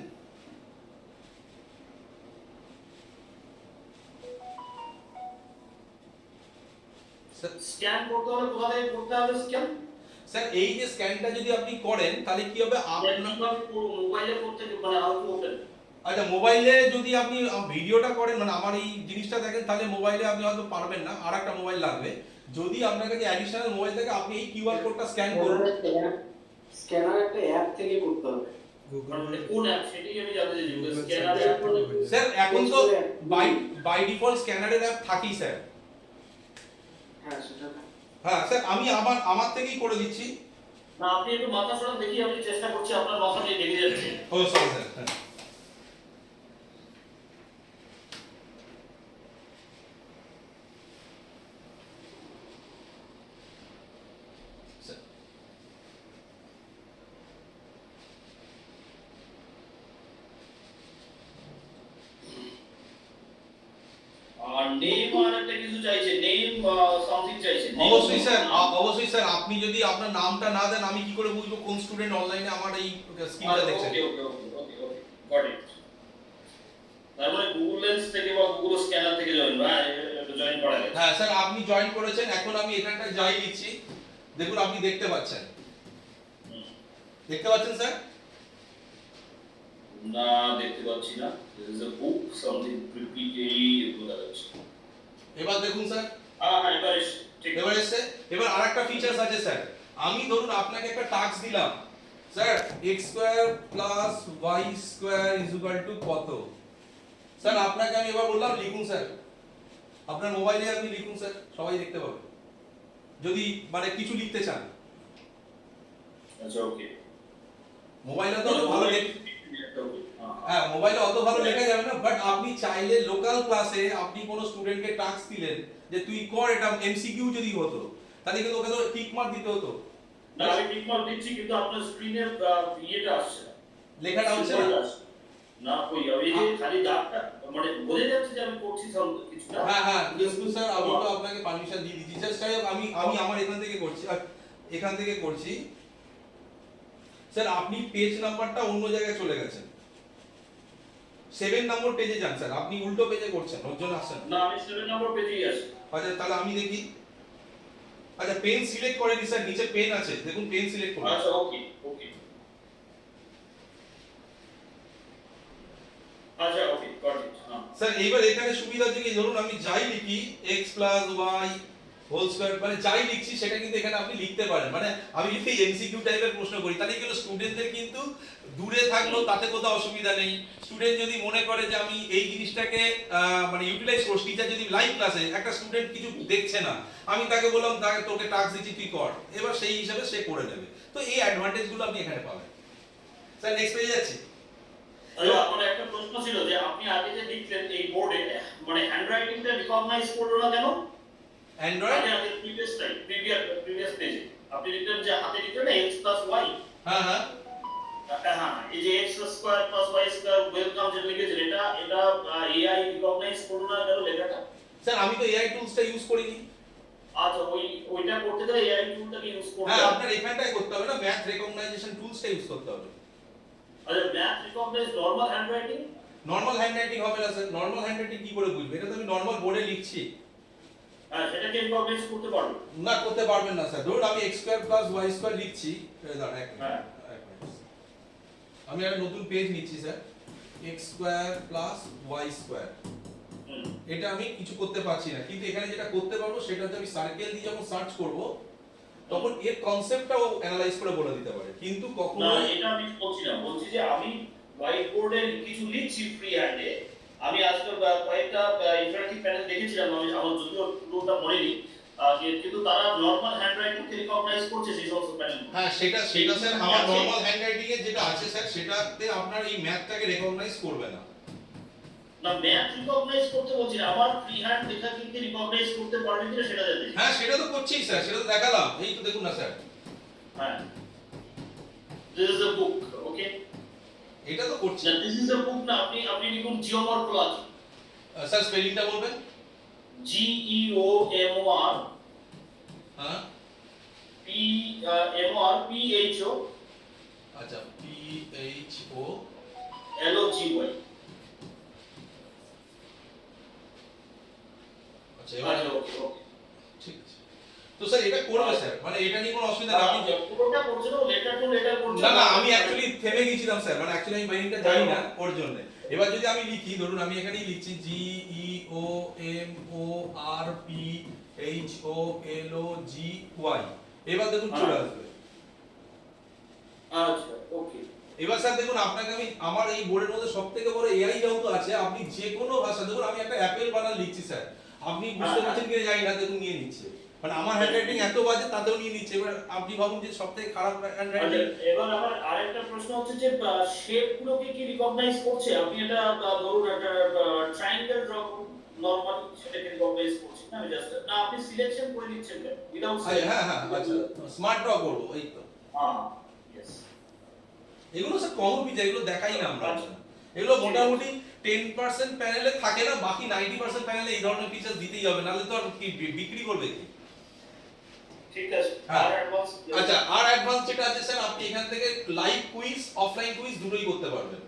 স্ক্যান করতে হলে কোথা থেকে করতে হবে স্ক্যান? স্যার এই যে স্ক্যানটা যদি আপনি করেন, তাহলে কি হবে, আপনার মোবাইলে করতে মানে আউট ওপেন। আচ্ছা মোবাইলে যদি আপনি ভিডিওটা করেন, মানে আমার এই জিনিসটা দেখেন, তাহলে মোবাইলে আপনি হয়তো পারবেন না, আর একটা মোবাইল লাগবে। যদি আপনার কাছে অ্যাডিশনাল মোবাইল থাকে, আপনি এই কিউআর কোডটা স্ক্যান করুন। স্ক্যানার একটা অ্যাপ থেকে করতে হবে। কোন অ্যাপ সেটাই আমি জানতে চাইছি। স্ক্যানার অ্যাপ স্যার এখন তো বাই ডিফল্ট স্ক্যানারের অ্যাপ থাকেই স্যার। হ্যাঁ সেটা। হ্যাঁ স্যার আমি আমার থেকেই করে দিচ্ছি। না আপনি একটু মাথা সরান দেখি, আমি চেষ্টা করছি, আপনার মাথা দিয়ে লেগে যাচ্ছে। ও সরি স্যার। হ্যাঁ আর নেম আর একটা কিছু চাইছে, নেম সামথিং চাইছে। অবশ্যই স্যার, অবশ্যই স্যার। আপনি যদি আপনার নামটা না দেন, আমি কি করে বুঝবো কোন স্টুডেন্ট অনলাইনে আমার এই স্ক্রিনটা দেখছেন? Okay okay okay okay okay. Got it. তার মানে গুগল লেন্স থেকে বা গুগল স্ক্যানার থেকে জয়েন করা গেছে। হ্যাঁ স্যার, আপনি জয়েন করেছেন, এখন আমি এখানটায় যাই লিখছি, দেখুন আপনি দেখতে পাচ্ছেন, দেখতে পাচ্ছেন স্যার? না, দেখতে পাচ্ছি না। This is a book something pretty বোঝা যাচ্ছে। এবার দেখুন স্যার, হ্যাঁ, এবার এসে ঠিক এবার এসছে। এবার আরেকটা ফিচারস আছে স্যার, আমি ধরুন আপনাকে একটা টাস্ক দিলাম, sir x square plus y square is equal to কত? স্যার আপনাকে আমি এবার বললাম লিখুন স্যার, আপনার মোবাইলে আপনি লিখুন স্যার, সবাই দেখতে পাবে যদি মানে কিছু লিখতে চান। আচ্ছা, ওকে। মোবাইলে তো অত ভালো হ্যাঁ, মোবাইলে অত ভালো লেখা যাবে না, বাট আপনি চাইলে লোকাল ক্লাসে আপনি কোনো স্টুডেন্টকে টাস্ক দিলেন যে তুই কর এটা, এমসিকিউ যদি হতো তাহলে কিন্তু ওকে তো টিক মার্ক দিতে হতো, না, আমি টিক মার্ক দিচ্ছি কিন্তু আপনার স্ক্রিনে ইয়েটা আসছে না, লেখাটা হচ্ছে না। না কই এই যে খালি দাগটা মানে বোঝা যাচ্ছে যে আমি করছি সব কিছুটা। হ্যাঁ হ্যাঁ, বিলকুল স্যার, আমি তো আপনাকে পারমিশন দিয়ে দিয়েছি। জাস্ট আমি আমার এখান থেকে করছি, আর এখান থেকে করছি। স্যার আপনি পেজ নাম্বারটা অন্য জায়গায় চলে গেছেন, 7 নম্বর পেজে যান স্যার, আপনি উল্টো পেজে করছেন, ওর জন্য আসছেন না, আমি 7 নম্বর পেজেই আছি। আচ্ছা তাহলে আমি দেখি। আচ্ছা পেন সিলেক্ট করেনি স্যার, নিচে পেন আছে, দেখুন পেন সিলেক্ট করুন। আচ্ছা, ওকে ওকে। আচ্ছা, ওকে, গট ইট। হ্যাঁ, স্যার এইবার এখানে সুবিধা হচ্ছে কি, ধরুন আমি যাই লিখি x plus y whole square, মানে যাই লিখছি সেটা কিন্তু এখানে আপনি লিখতে পারেন। মানে আমি যদি এমসিকিউ টাইপের প্রশ্ন করি তাহলে কিন্তু স্টুডেন্টদের কিন্তু দূরে থাকলেও তাতে কোথাও অসুবিধা নেই। স্টুডেন্ট যদি মনে করে যে আমি এই জিনিসটাকে মানে ইউটিলাইজ করছি, টিচার যদি লাইভ ক্লাসে একটা স্টুডেন্ট কিছু দেখছে না, আমি তাকে বললাম তাকে তোকে টাস্ক দিচ্ছি তুই কর, এবার সেই হিসাবে সে করে নেবে। তো এই অ্যাডভান্টেজগুলো আপনি এখানে পাবেন। স্যার নেক্সট পেজে যাচ্ছি। আচ্ছা, আমার একটা প্রশ্ন ছিল যে আপনি আগে যে লিখলেন এই বোর্ডে, মানে হ্যান্ডরাইটিংটা রিকগনাইজ করলো না কেন? অ্যান্ড্রয়েড, আগে প্রিভিয়াস পেজে আপনি লিখলেন যে হাতে লিখলেন না x y। হ্যাঁ হ্যাঁ হ্যাঁ, এই যে x square plus y square welcome যেটা লিখেছেন, এটা এআই রিকগনাইজ করলো না কেন লেখাটা? স্যার আমি তো এআই টুলসটা ইউজ করিনি। আচ্ছা, ওইটা করতে গেলে এআই টুলটাকে ইউজ করতে হ্যাঁ হবে। আপনার এখানটাই করতে হবে না, ম্যাথ রেকগনাইজেশন টুলসটা ইউজ করতে হবে। আচ্ছা, math recognise normal handwriting? Normal handwriting হবে না স্যার, নরমাল হ্যান্ডরাইটিং কি করে বুঝবে? এটা তো আমি নরমাল বোর্ডে লিখছি। হ্যাঁ, সেটাকে রিকগনাইজ করতে পারবে না, করতে পারবেন না স্যার। ধরুন আমি x square plus y square লিখছি, দাঁড়ান এক হ্যাঁ। মিনিট, আমি একটা নতুন পেজ নিচ্ছি sir, x square plus y square, এটা আমি কিছু করতে পারছি না, কিন্তু এখানে যেটা করতে পারবো সেটা হচ্ছে আমি সার্কেল দিয়ে যখন সার্চ করব তখন এর কনসেপ্টটাও অ্যানালাইজ করে বলে দিতে পারে, কিন্তু কখনো না, এটা আমি বলছি না, বলছি যে আমি হোয়াইট বোর্ডে কিছু লিখছি ফ্রি হ্যান্ডে। আমি আজকে কয়েকটা ইন্টারেক্টিভ প্যানেল দেখেছিলাম, আমি আমার যদিও পুরোটা মনে নেই, কিন্তু তারা নরমাল হ্যান্ডরাইটিং কে রিকগনাইজ করছে সেই সমস্ত প্যানেল। হ্যাঁ সেটা স্যার আমার নরমাল হ্যান্ডরাইটিং এ যেটা আছে স্যার, সেটাতে আপনার এই ম্যাথটাকে রেকগনাইজ করবে না। না, ম্যাথ রিকগনাইজ করতে বলছি না, আমার ফ্রি হ্যান্ড লেখা কি রিকগনাইজ করতে পারবে কিনা সেটা জানতে চাই। হ্যাঁ সেটা তো করছেই স্যার, সেটা তো দেখালাম, এই তো দেখুন না স্যার। হ্যাঁ, দিস ইজ আ বুক, ওকে। এটা তো করছি দিস ইজ আ বুক না, আপনি লিখুন জিওমরফোলজি। স্যার, স্পেলিংটা বলবেন? GEOMOR হ্যাঁ PHO আচ্ছা, PHO LOGY। আচ্ছা এবার আচ্ছা, ওকে ওকে। ঠিক আছে। তো স্যার এটা করবে স্যার, মানে এটা নিয়ে কোনো অসুবিধা নেই। আপনি পুরোটা করছেন ও লেটার টু লেটার করছেন? না না, আমি অ্যাকচুয়ালি থেমে গিয়েছিলাম স্যার, মানে অ্যাকচুয়ালি আমি মাইনিংটা জানি না ওর জন্য। এবার যদি আমি লিখি, ধরুন আমি এখানেই লিখছি GEOMORPHOLOGY, এবার দেখুন চলে আসবে। আচ্ছা, ওকে। এবার স্যার দেখুন, আপনাকে আমি আমার এই বোর্ডের মধ্যে সবথেকে বড় এআই যেহেতু আছে, আপনি যে কোনো ভাষা, দেখুন আমি একটা অ্যাপেল বানান লিখছি স্যার, আপনি বুঝতে পারছেন কিনা জানি না, দেখুন নিয়ে নিচ্ছে। মানে আমার হ্যান্ডরাইটিং এত বাজে তাতেও নিয়ে নিচ্ছে। এবার আপনি ভাবুন যে সবথেকে খারাপ হ্যান্ডরাইটিং। এবার আমার আরেকটা প্রশ্ন হচ্ছে যে শেপগুলোকে কি রিকগনাইজ করছে? আপনি এটা ধরুন একটা ট্রায়াঙ্গেল ড্র করুন, নরমাল সেটাকে রিকগনাইজ করছে না? আমি জাস্ট না, আপনি সিলেকশন করে নিচ্ছেন কেন উইদাউট হ্যাঁ হ্যাঁ আচ্ছা, স্মার্ট ড্র করবো, এই তো। হ্যাঁ, यस। এগুলো স্যার কমন ফিচার, এগুলো দেখাই না আমরা। এগুলো মোটামুটি 10% প্যানেলে থাকে না, বাকি 90% প্যানেলে এই ধরনের ফিচার দিতেই হবে, নাহলে তো আর কি বিক্রি করবে কি? ঠিক আছে। হ্যাঁ। আর অ্যাডভান্স আচ্ছা, আর অ্যাডভান্স যেটা আছে স্যার, আপনি এখান থেকে লাইভ কুইজ, অফলাইন কুইজ দুটোই করতে পারবেন।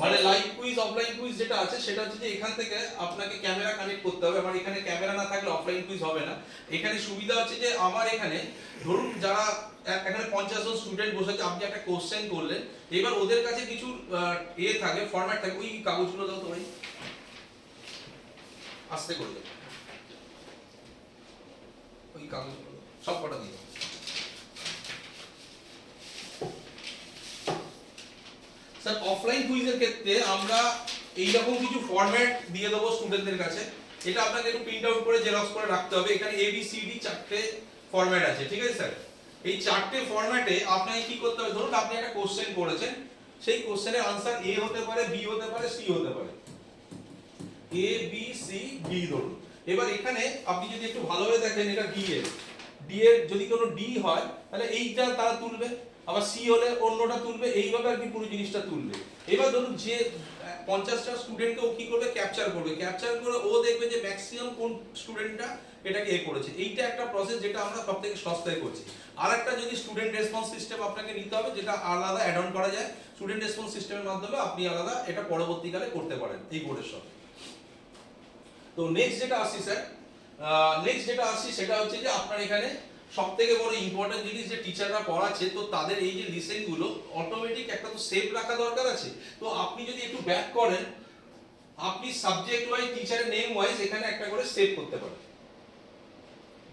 মানে লাইভ কুইজ অফলাইন কুইজ যেটা আছে সেটা হচ্ছে যে এখান থেকে আপনাকে ক্যামেরা কানেক্ট করতে হবে। আমার এখানে ক্যামেরা না থাকলে অফলাইন কুইজ হবে না। এখানে সুবিধা হচ্ছে যে আমার এখানে ধরুন যারা এখানে 50 জন স্টুডেন্ট বসে আছে, আপনি একটা কোশ্চেন করলেন, এবার ওদের কাছে কিছু থাকে, ফরম্যাট থাকে। ওই কাগজগুলো দাও তো ভাই, আস্তে করে দাও, ওই কাগজগুলো সব কটা দিয়ে দাও। স্যার অফলাইন কুইজের ক্ষেত্রে আমরা এইরকম কিছু ফরম্যাট দিয়ে দেবো স্টুডেন্টদের কাছে। এটা আপনাকে একটু প্রিন্ট আউট করে জেরক্স করে রাখতে হবে। এখানে ABCD চারটে ফরম্যাট আছে, ঠিক আছে স্যার? এই চারটে ফরম্যাটে আপনাকে কি করতে হবে, ধরুন আপনি একটা কোশ্চেন করেছেন, সেই কোশ্চেনের আনসার A হতে পারে, B হতে পারে, C হতে পারে। A B C D ধরুন। এবার এখানে আপনি যদি একটু ভালোভাবে দেখেন, এটা D এর যদি কোনো D হয় তাহলে এইটা তারা তুলবে, আবার C হলে অন্যটা তুলবে, এইভাবে আর কি পুরো জিনিসটা তুলবে। এবার ধরুন যে 50টা স্টুডেন্টকে ও কি করবে, ক্যাপচার করবে, ক্যাপচার করে ও দেখবে যে ম্যাক্সিমাম কোন স্টুডেন্টটা এটাকে করেছে। এইটা একটা প্রসেস যেটা আমরা সবথেকে সস্তায় করছি। আরেকটা যদি স্টুডেন্ট রেসপন্স সিস্টেম আপনাকে নিতে হবে, যেটা আলাদা অ্যাড অন করা যায়। স্টুডেন্ট রেসপন্স সিস্টেমের মাধ্যমে আপনি আলাদা এটা পরবর্তীকালে করতে পারেন এই বোর্ডের সাথে। তো নেক্সট যেটা আসছি স্যার, সেটা হচ্ছে যে আপনার এখানে সবথেকে বড় ইম্পর্টেন্ট জিনিস যে টিচাররা পড়াচ্ছে, তো তাদের এই যে লিসেন গুলো অটোমেটিক একটা তো সেভ রাখা দরকার আছে। তো আপনি যদি একটু ব্যাক করেন, আপনি সাবজেক্ট ওয়াইজ, টিচারের নেম ওয়াইজ এখানে একটা করে সেভ করতে পারেন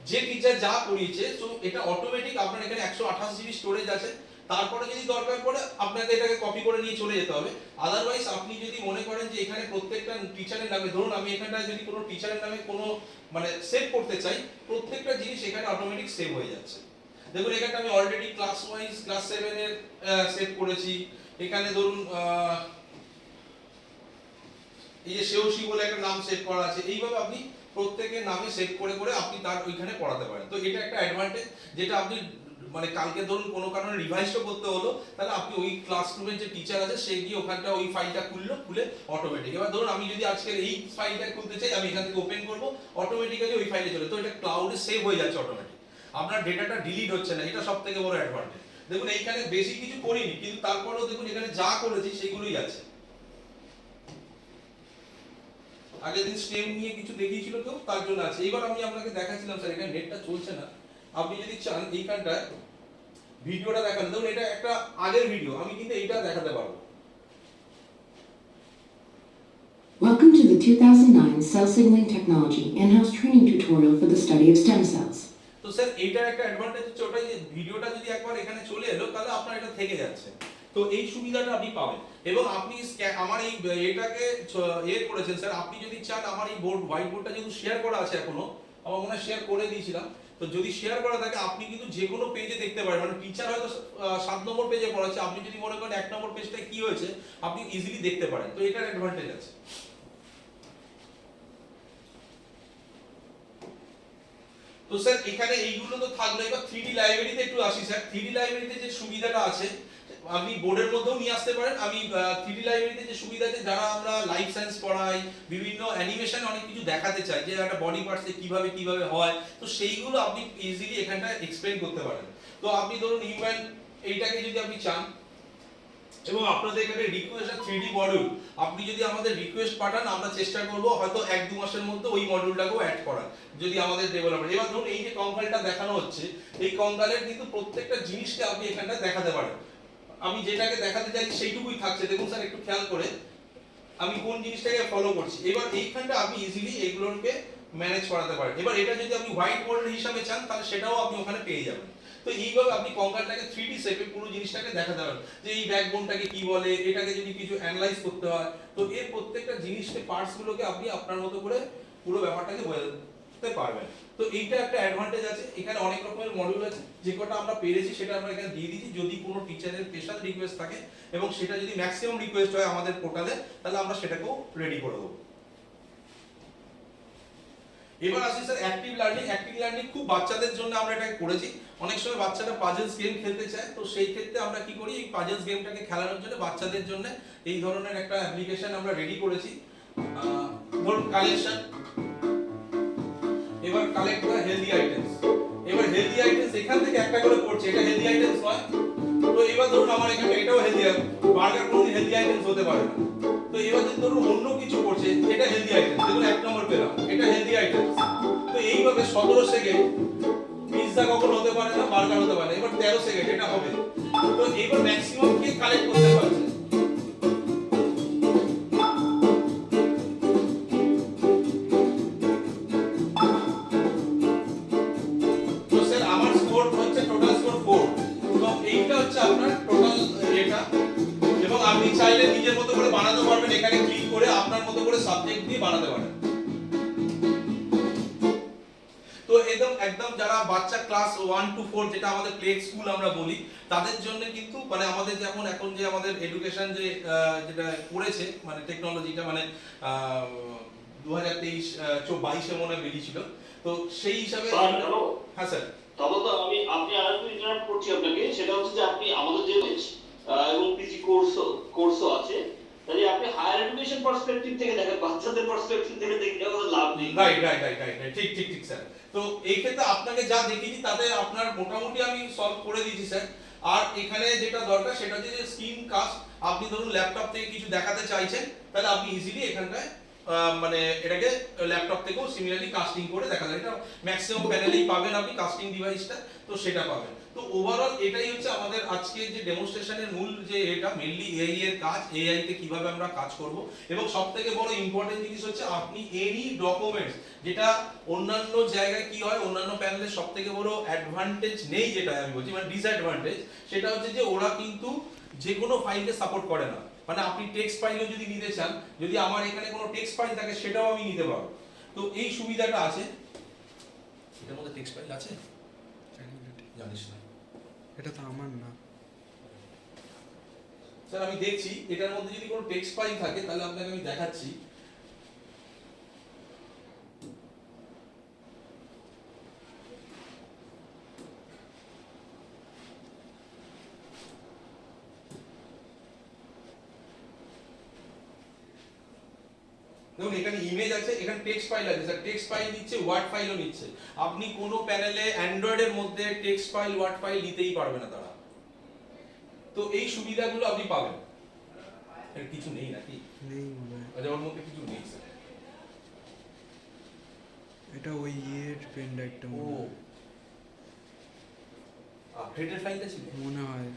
যে টিচার যা পড়িয়েছে। তো এটা অটোমেটিক আপনার এখানে 128 জিবি স্টোরেজ আছে। তারপরে যদি দরকার পড়ে আপনাকে এটাকে কপি করে নিয়ে চলে যেতে হবে। আদারওয়াইজ আপনি যদি মনে করেন যে এখানে প্রত্যেকটা টিচারের নামে, ধরুন আমি এখানটায় যদি কোনো টিচারের নামে কোনো মানে সেভ করতে চাই, প্রত্যেকটা জিনিস এখানে অটোমেটিক সেভ হয়ে যাচ্ছে। দেখুন এখানে আমি অলরেডি ক্লাস ওয়াইজ ক্লাস 7 এর সেভ করেছি। এখানে ধরুন এই যে শেওশি বলে একটা নাম সেভ করা আছে। এইভাবে আপনি প্রত্যেকের নামে সেভ করে করে আপনি তার ওইখানে পড়াতে পারেন। তো এটা একটা অ্যাডভান্টেজ, যেটা আপনি মানে কালকে ধরুন কোনো কারণে রিভাইজও করতে হলো, তাহলে আপনি ওই ক্লাসরুমের যে টিচার আছে সে গিয়ে ওখানটা ওই ফাইলটা খুলে অটোমেটিক। এবার ধরুন আমি যদি আজকে এই ফাইলটা খুলতে চাই, আমি এখান থেকে ওপেন করব, অটোমেটিক্যালি ওই ফাইলে চলে। তো এটা ক্লাউডে সেভ হয়ে যাচ্ছে অটোমেটিক, আপনার ডেটাটা ডিলিট হচ্ছে না। এটা সবথেকে বড় অ্যাডভান্টেজ। দেখুন এইখানে বেশি কিছু করিনি, কিন্তু তারপরেও দেখুন এখানে যা করেছি সেগুলোই আছে। আগের দিন স্টেম নিয়ে কিছু দেখিয়েছিল কেউ, তার জন্য আছে। এবার আমি আপনাকে দেখাচ্ছিলাম স্যার, এখানে নেটটা চলছে না। আপনি যদি চান এইখানটায় ভিডিওটা দেখান, ধরুন এটা একটা আগের ভিডিও, আমি কিন্তু এইটা দেখাতে পারবো। Welcome to the 2009 Cell Signaling Technology in-house training tutorial for the study of stem cells. তো স্যার এইটার একটা অ্যাডভান্টেজ হচ্ছে ওটাই যে ভিডিওটা যদি একবার এখানে চলে এলো তাহলে আপনার এটা থেকে যাচ্ছে। তো এই সুবিধাটা আপনি পাবেন। এবং আপনি আমার এই এটাকে করেছেন স্যার, আপনি যদি চান আমার এই বোর্ড হোয়াইট বোর্ডটা যেহেতু শেয়ার করা আছে এখনো, আমার মনে হয় শেয়ার করে দিয়েছিলাম, তো যদি শেয়ার করা থাকে আপনি কিন্তু যে কোনো পেজে দেখতে পারেন। মানে টিচার হয়তো 7 নম্বর পেজে পড়াচ্ছে, আপনি যদি মনে করেন 1 নম্বর পেজটা কি হয়েছে আপনি ইজিলি দেখতে পারেন। তো এটার অ্যাডভান্টেজ আছে। তো স্যার এখানে এইগুলো তো থাকলো। এবার 3D লাইব্রেরিতে একটু আসি স্যার। 3D লাইব্রেরিতে যে সুবিধাটা আছে আপনি বোর্ডের মধ্যেও নিয়ে আসতে পারেন। আমি 3D লাইব্রেরিতে যে সুবিধা আছে, যারা আমরা লাইফ সায়েন্স পড়াই, বিভিন্ন অ্যানিমেশন অনেক কিছু দেখাতে চাই যে একটা বডি পার্টসে কিভাবে হয়, তো সেইগুলো আপনি ইজিলি এখানটা এক্সপ্লেইন করতে পারেন। তো আপনি ধরুন হিউম্যান এইটাকে যদি আপনি চান, এবং আপনাদের এখানে রিকোয়েস্ট 3D মডিউল, আপনি যদি আমাদের রিকোয়েস্ট পাঠান আমরা চেষ্টা করব হয়তো 1-2 মাসের মধ্যে ওই মডিউলটাকেও অ্যাড করার, যদি আমাদের ডেভেলপার। এবার ধরুন এই যে কঙ্কালটা দেখানো হচ্ছে, এই কঙ্কালের কিন্তু প্রত্যেকটা জিনিসকে আপনি এখানটা দেখাতে পারেন। আমি যেটাকে দেখাতে চাই সেইটুকুই থাকছে। দেখুন স্যার একটু খেয়াল করে আমি কোন জিনিসটাকে ফলো করছি। এবার এইখানটা আপনি ইজিলি এগুলোকে ম্যানেজ করাতে পারেন। এবার এটা যদি আপনি হোয়াইট বোর্ডের হিসাবে চান তাহলে সেটাও আপনি ওখানে পেয়ে যাবেন। তো এইভাবে আপনি কঙ্কালটাকে 3D শেপে পুরো জিনিসটাকে দেখাতে পারেন, যে এই ব্যাকবোনটাকে কি বলে, এটাকে যদি কিছু অ্যানালাইজ করতে হয়, তো এর প্রত্যেকটা জিনিসকে পার্টসগুলোকে আপনি আপনার মতো করে পুরো ব্যাপারটাকে বোঝাতে পারবেন। তো এইটা একটা অ্যাডভান্টেজ আছে। এখানে অনেক রকমের মডিউল আছে, যে কটা আমরা পেরেছি সেটা আমরা এখানে দিয়ে দিয়েছি। যদি কোনো টিচারের স্পেশাল রিকোয়েস্ট থাকে এবং সেটা যদি ম্যাক্সিমাম রিকোয়েস্ট হয় আমাদের পোর্টালে, তাহলে আমরা সেটাকেও রেডি করে দেবো। এবার আসি sir active learning. Active learning খুব বাচ্চাদের জন্য আমরা এটাকে করেছি। অনেক সময় বাচ্চারা পাজলস গেম খেলতে চায়, তো সেই ক্ষেত্রে আমরা কি করি, এই পাজলস গেমটাকে খেলানোর জন্য বাচ্চাদের জন্য এই ধরনের একটা অ্যাপ্লিকেশন আমরা রেডি করেছি। ধরুন কালেকশন, এবার কালেক্ট করা হেলদি আইটেমস। এবার হেলদি আইটেমস এখান থেকে একটা করে পড়ছে, এটা হেলদি আইটেমস নয়। তো এবার ধরুন আমার এখানে এটাও হেলদি বার্গার কোনো হেলদি আইটেমস হতে পারে না। তো এবার যদি ধরুন অন্য কিছু করছে, এটা হেলদি আইটেম, দেখুন 1 নম্বর পেলাম, এটা হেলদি আইটেম। তো এইভাবে 17 সেকেন্ড পিৎজা কখন হতে পারে না, বার্গার হতে পারে না। এবার 13 সেকেন্ড এটা হবে। তো এবার ম্যাক্সিমাম কে কালেক্ট করতে পারছে। তো স্যার আমার স্কোর হচ্ছে টোটাল স্কোর 4। তো এইটা হচ্ছে আপনার টোটাল এটা, এবং আপনি চাইলে নিজের মতো করে বানাতে পারবেন, এখানে ক্লিক করে আপনার মতো করে সাবজেক্ট দিয়ে বানাতে পারেন। তো একদম একদম যারা বাচ্চা ক্লাস 1 to 4 যেটা আমাদের প্লে স্কুল আমরা বলি, তাদের জন্য কিন্তু মানে আমাদের যেমন এখন যে আমাদের এডুকেশন যে যেটা করেছে মানে টেকনোলজিটা মানে 2023 22 মনে হয় বেরিয়েছিল। তো সেই হিসাবে স্যার, হ্যালো। হ্যাঁ স্যার। তবে তো আপনি আরেকটু ইন্টারাপ্ট করছি আপনাকে, সেটা হচ্ছে যে আপনি আমাদের যে এবং পিজি কোর্সও আছে, তাহলে আপনি হায়ার এডুকেশন পার্সপেক্টিভ থেকে দেখেন, বাচ্চাদের পার্সপেক্টিভ থেকে দেখলে আমাদের লাভ নেই। রাইট রাইট রাইট রাইট ঠিক ঠিক ঠিক স্যার। তো এই ক্ষেত্রে আপনাকে যা দেখিয়েছি তাতে আপনার মোটামুটি আমি সলভ করে দিয়েছি স্যার। আর এখানে যেটা দরকার সেটা হচ্ছে যে স্ক্রিন কাস্ট, আপনি ধরুন ল্যাপটপ থেকে কিছু দেখাতে চাইছেন, তাহলে আপনি ইজিলি এখানটায় মানে এটাকে ল্যাপটপ থেকেও সিমিলারলি কাস্টিং করে দেখা যায়। এটা ম্যাক্সিমাম প্যানেলেই পাবেন আপনি কাস্টিং ডিভাইসটা, তো সেটা পাবেন। তো ওভারঅল এটাই হচ্ছে আমাদের আজকের যে ডেমনস্ট্রেশনের মূল যে এটা মেইনলি এআই এর কাজ, এআই তে কিভাবে আমরা কাজ করব। এবং সবথেকে বড় ইম্পর্টেন্ট জিনিস হচ্ছে আপনি এনি ডকুমেন্টস, যেটা অন্যান্য জায়গায় কি হয়, অন্যান্য প্যানেলের সবথেকে বড় অ্যাডভান্টেজ নেই যেটা আমি বলছি, মানে ডিসঅ্যাডভান্টেজ, সেটা হচ্ছে যে ওরা কিন্তু যে কোনো ফাইলকে সাপোর্ট করে না। মানে আপনি টেক্সট ফাইলও যদি নিতে চান, যদি আমার এখানে কোনো টেক্সট ফাইল থাকে সেটাও আমি নিতে পারবো। তো এই সুবিধাটা আছে। এটার মধ্যে টেক্সট ফাইল আছে জানিস না, এটা তো আমার না স্যার আমি দেখছি এটার মধ্যে যদি কোনো টেক্সট ফাইল থাকে তাহলে আপনাকে আমি দেখাচ্ছি। দেখুন এখানে ইমেজ আছে, এখানে টেক্সট ফাইল আছে স্যার, টেক্সট ফাইল নিচ্ছে, ওয়ার্ড ফাইলও নিচ্ছে। আপনি কোনো প্যানেলে অ্যান্ড্রয়েডের মধ্যে টেক্সট ফাইল ওয়ার্ড ফাইল নিতেই পারবে না তারা। তো এই সুবিধাগুলো আপনি পাবেন। এর কিছু নেই নাকি? নেই মনে হয়। আচ্ছা ওর মধ্যে কিছু নেই স্যার। এটা ওই ইয়ের পেন ড্রাইভটা ও আপডেটেড ফাইলটা ছিল মনে হয়